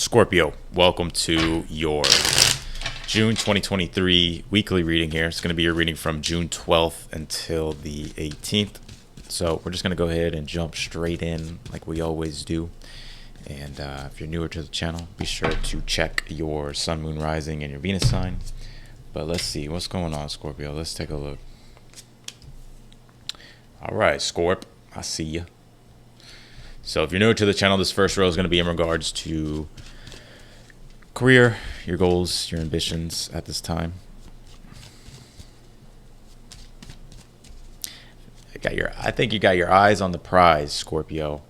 Scorpio, welcome to your June 2023 weekly reading here. It's going to be your reading from June 12th until the 18th. So we're just going to go ahead and jump straight in like we always do. And if you're newer to the channel, be sure to check your sun, moon, rising, and your Venus sign. But let's see what's going on, Scorpio. Let's take a look. All right, Scorp, I see you. So if you're new to the channel, this first row is going to be in regards to career, your goals, your ambitions at this time. I think you got your eyes on the prize, Scorpio.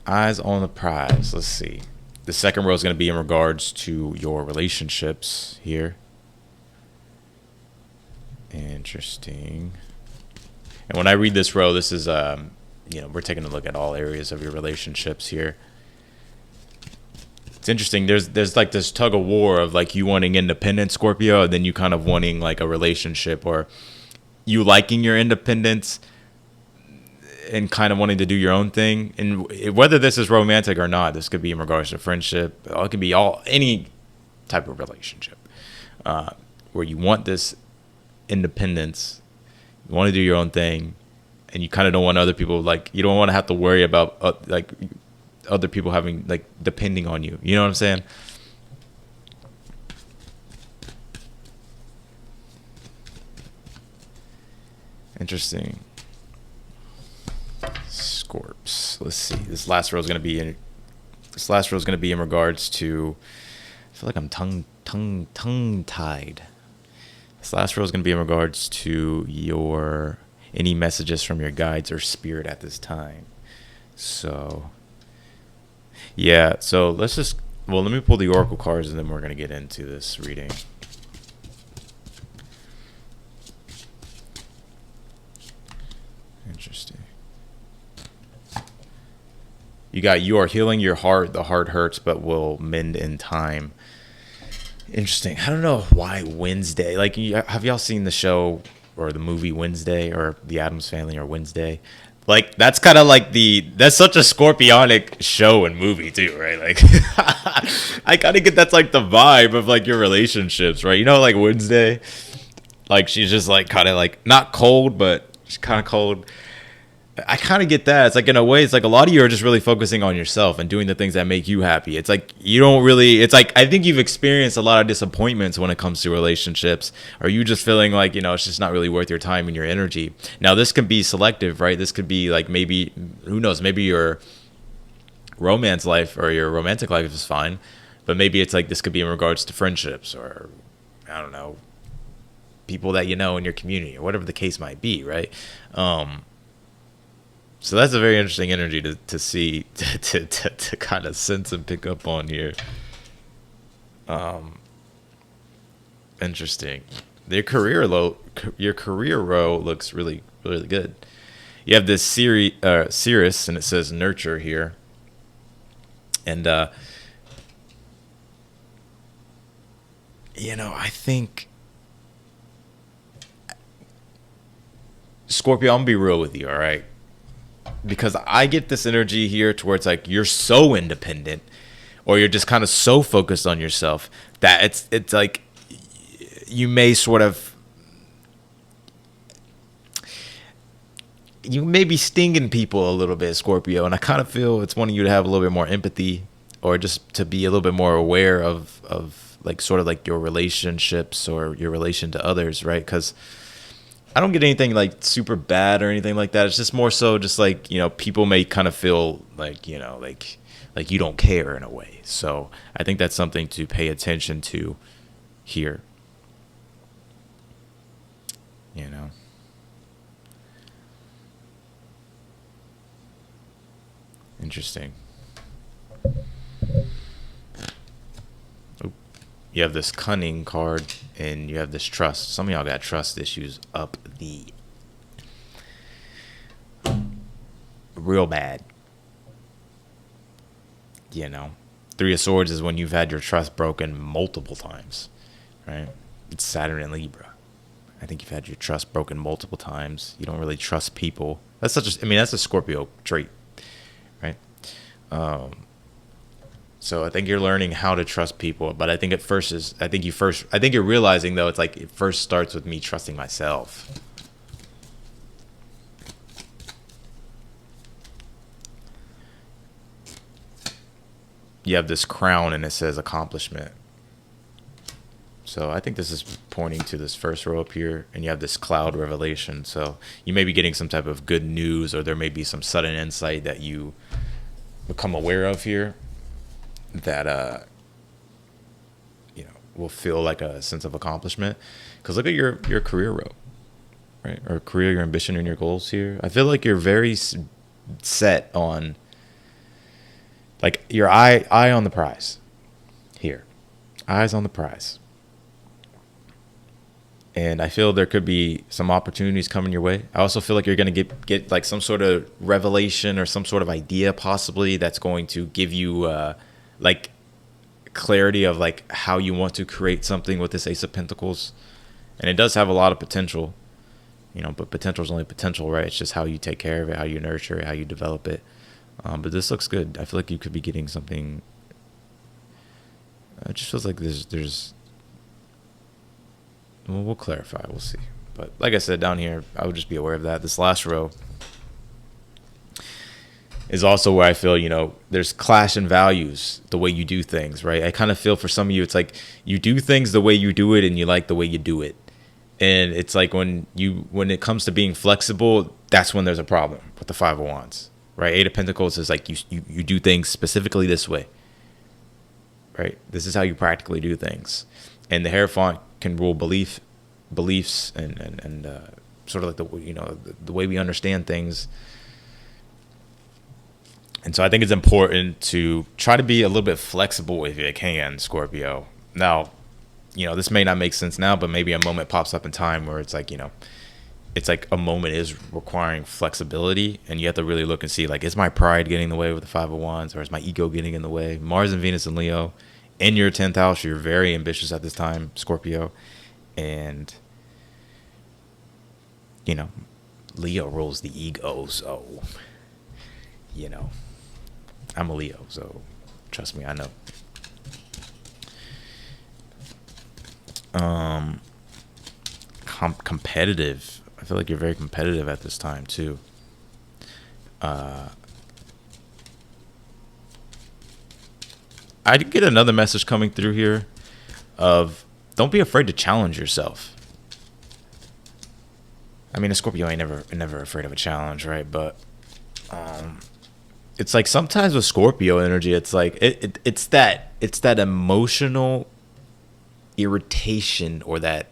Eyes on the prize. Let's see. The second row is going to be in regards to your relationships here. Interesting. And when I read this row, this is we're taking a look at all areas of your relationships here. It's interesting. There's like this tug of war of like you wanting independence, Scorpio, and then you kind of wanting like a relationship, or you liking your independence and kind of wanting to do your own thing. And whether this is romantic or not, this could be in regards to friendship. It could be any type of relationship where you want this independence, you want to do your own thing, and you kind of don't want other people, like, you don't want to have to worry about other people having, like, depending on you. You know what I'm saying? Interesting. Scorps. Let's see. This last row is going to be in regards to, I feel like I'm tongue tied. This last row is going to be in regards to any messages from your guides or spirit at this time. So yeah, so let me pull the oracle cards and then we're going to get into this reading. Interesting. You are healing your heart. The heart hurts but will mend in time. Interesting. I don't know why Wednesday. Like, have y'all seen the show or the movie Wednesday, or The Addams Family, or Wednesday? Like, that's kind of like that's such a scorpionic show and movie too, right? Like, I kind of get that's like the vibe of like your relationships, right? You know, like Wednesday, like she's just like kind of like not cold, but she's kind of cold. I kind of get that. It's like, in a way, it's like a lot of you are just really focusing on yourself and doing the things that make you happy. It's like you don't really, it's like, I think you've experienced a lot of disappointments when it comes to relationships. Or you just feeling like, it's just not really worth your time and your energy. Now, this could be selective, right? This could be like, maybe, who knows, maybe your romance life or your romantic life is fine. But maybe it's like, this could be in regards to friendships, or, I don't know, people that you know in your community, or whatever the case might be, right? So that's a very interesting energy to see, to kind of sense and pick up on here. Interesting. Your career row looks really, really good. You have this Cirrus, and it says nurture here. And, I think, Scorpio, I'm going to be real with you, all right? Because I get this energy here towards like you're so independent, or you're just kind of so focused on yourself that it's like you may be stinging people a little bit, Scorpio, and I kind of feel it's wanting you to have a little bit more empathy, or just to be a little bit more aware of like sort of like your relationships or your relation to others, right? Because I don't get anything like super bad or anything like that. It's just more so just like, people may kind of feel like, like you don't care in a way. So I think that's something to pay attention to here. Interesting. You have this cunning card, and you have this trust. Some of y'all got trust issues up the real bad. Three of Swords is when you've had your trust broken multiple times, right? It's Saturn and Libra. I think you've had your trust broken multiple times. You don't really trust people. That's a Scorpio trait, right? So I think you're learning how to trust people, but I think at first is I think you're realizing though it's like it first starts with me trusting myself. You have this crown and it says accomplishment. So I think this is pointing to this first row up here, and you have this cloud revelation. So you may be getting some type of good news, or there may be some sudden insight that you become aware of here that will feel like a sense of accomplishment. Because look at your career row, right? Or career, your ambition, and your goals here. I feel like you're very set on like your eye on the prize here, eyes on the prize. And I feel there could be some opportunities coming your way. I also feel like you're going to get like some sort of revelation or some sort of idea possibly that's going to give you like clarity of like how you want to create something with this Ace of Pentacles. And it does have a lot of potential, but potential is only potential, right? It's just how you take care of it, how you nurture it, how you develop it. But this looks good. I feel like you could be getting something. It just feels like there's well, we'll clarify. We'll see. But like I said, down here, I would just be aware of that. This last row is also where I feel, there's clash in values, the way you do things, right? I kind of feel for some of you, it's like you do things the way you do it and you like the way you do it. And it's like when it comes to being flexible, that's when there's a problem with the Five of Wands, right? Eight of Pentacles is like you do things specifically this way, right? This is how you practically do things. And the Hierophant can rule beliefs and sort of like the way we understand things. And so I think it's important to try to be a little bit flexible if you can, Scorpio. Now, this may not make sense now, but maybe a moment pops up in time where it's like, it's like a moment is requiring flexibility, and you have to really look and see, like, is my pride getting in the way with the Five of Wands, or is my ego getting in the way? Mars and Venus and Leo in your 10th house, you're very ambitious at this time, Scorpio. And, Leo rules the ego, so, I'm a Leo, so trust me, I know. Competitive. I feel like you're very competitive at this time too. I did get another message coming through here of don't be afraid to challenge yourself. I mean, a Scorpio ain't never afraid of a challenge, right? But it's like sometimes with Scorpio energy, it's like it's that emotional irritation or that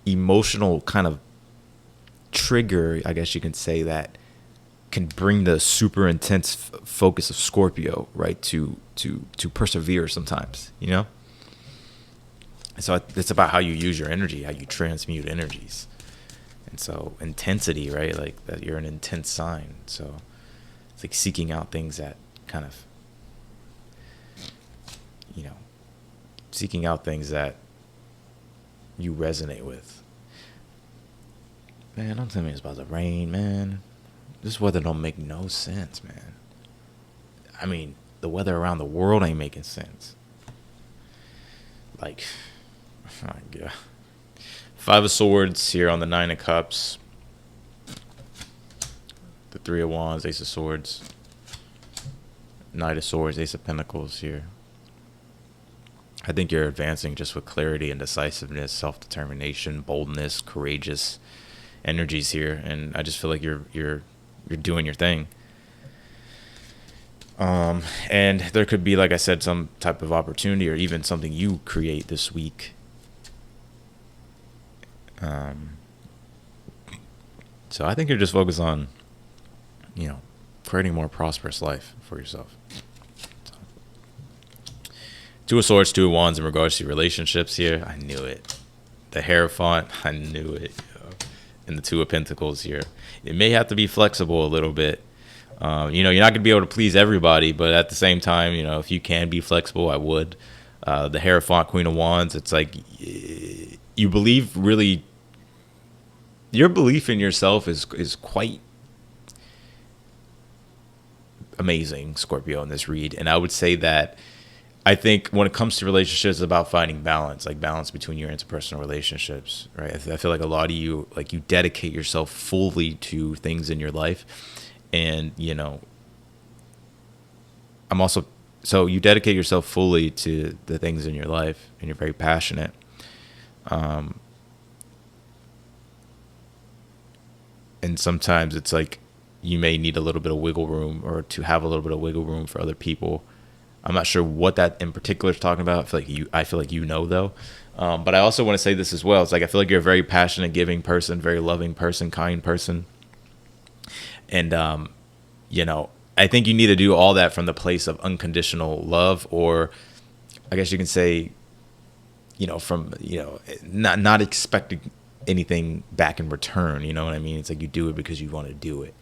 emotional kind of trigger, I guess you can say, that can bring the super intense focus of Scorpio, right, to persevere sometimes, And so it's about how you use your energy, how you transmute energies. And so intensity, right, like that you're an intense sign. So it's like seeking out things that kind of, seeking out things that you resonate with. Man, don't tell me it's about to rain, man. This weather don't make no sense, man. I mean, the weather around the world ain't making sense. Like, oh my God. Five of Swords here on the Nine of Cups. The Three of Wands, Ace of Swords. Knight of Swords, Ace of Pentacles here. I think you're advancing just with clarity and decisiveness, self-determination, boldness, courageous energies here, and I just feel like you're doing your thing. And there could be, like I said, some type of opportunity or even something you create this week. So I think you're just focused on, creating a more prosperous life for yourself. Two of Swords, Two of Wands in regards to relationships here. I knew it. The Hierophant, I knew it. And the Two of Pentacles here. It may have to be flexible a little bit. You're not going to be able to please everybody, but at the same time, if you can be flexible, I would. The Hierophant, Queen of Wands, it's like you believe really. Your belief in yourself is quite amazing, Scorpio, in this read. And I would say that I think when it comes to relationships, it's about finding balance, like balance between your interpersonal relationships, right? I feel like a lot of you, like, you dedicate yourself fully to things in your life. And, you know, so you dedicate yourself fully to the things in your life, and you're very passionate. And sometimes it's like you may need a little bit of wiggle room, or to have a little bit of wiggle room for other people. I'm not sure what that in particular is talking about. I feel like you know, though. But I also want to say this as well. It's like I feel like you're a very passionate, giving person, very loving person, kind person. And, you know, I think you need to do all that from the place of unconditional love, or I guess you can say, you know, from, you know, not expecting anything back in return. You know what I mean? It's like you do it because you want to do it.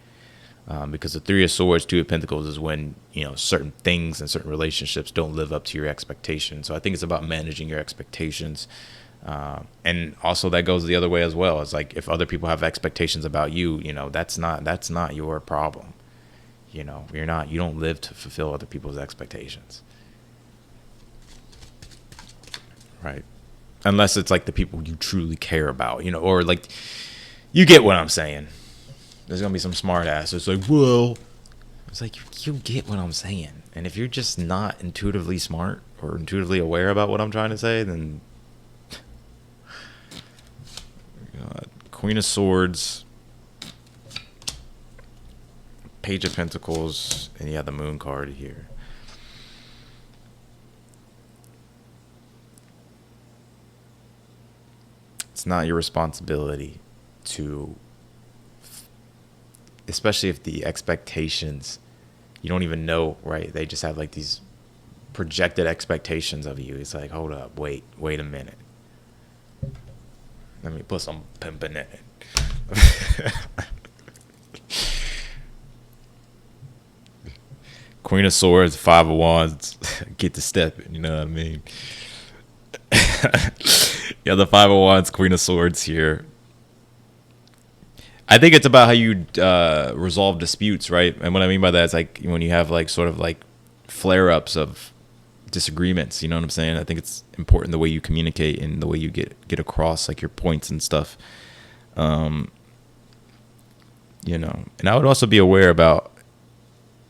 Because the Three of Swords, Two of Pentacles is when, you know, certain things and certain relationships don't live up to your expectations. So I think it's about managing your expectations. And also that goes the other way as well. It's like if other people have expectations about you, you know, that's not your problem. You know, you don't live to fulfill other people's expectations. Right. Unless it's like the people you truly care about, you know, or like, you get what I'm saying. There's going to be some smart ass. It's like, well, it's like, you get what I'm saying. And if you're just not intuitively smart or intuitively aware about what I'm trying to say, then Queen of Swords, Page of Pentacles, and you have the Moon card here. It's not your responsibility to, especially if the expectations, you don't even know, right? They just have like these projected expectations of you. It's like, hold up, wait a minute. Let me put some pimping in it. Queen of Swords, Five of Wands, get to stepping, you know what I mean? Yeah, the Five of Wands, Queen of Swords here. I think it's about how you resolve disputes, right? And what I mean by that is like when you have like sort of like flare-ups of disagreements, you know what I'm saying? I think it's important the way you communicate and the way you get across like your points and stuff. You know, and I would also be aware about,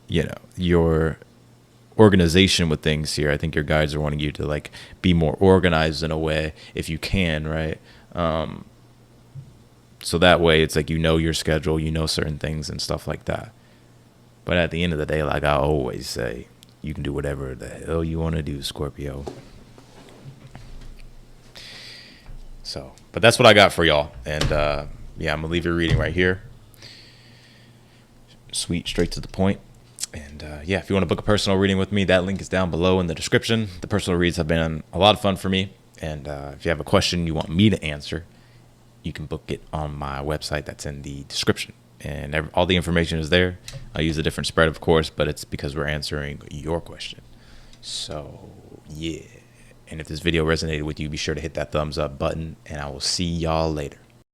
you know, your organization with things here. I think your guides are wanting you to like be more organized in a way if you can, right? So that way it's like, you know, your schedule, you know, certain things and stuff like that. But at the end of the day, like I always say, you can do whatever the hell you want to do, Scorpio. So, but that's what I got for y'all. And yeah, I'm gonna leave your reading right here. Sweet, straight to the point. And yeah, if you want to book a personal reading with me, that link is down below in the description. The personal reads have been a lot of fun for me. And if you have a question you want me to answer, you can book it on my website that's in the description. And all the information is there. I use a different spread, of course, but it's because we're answering your question. So, yeah. And if this video resonated with you, be sure to hit that thumbs up button, and I will see y'all later.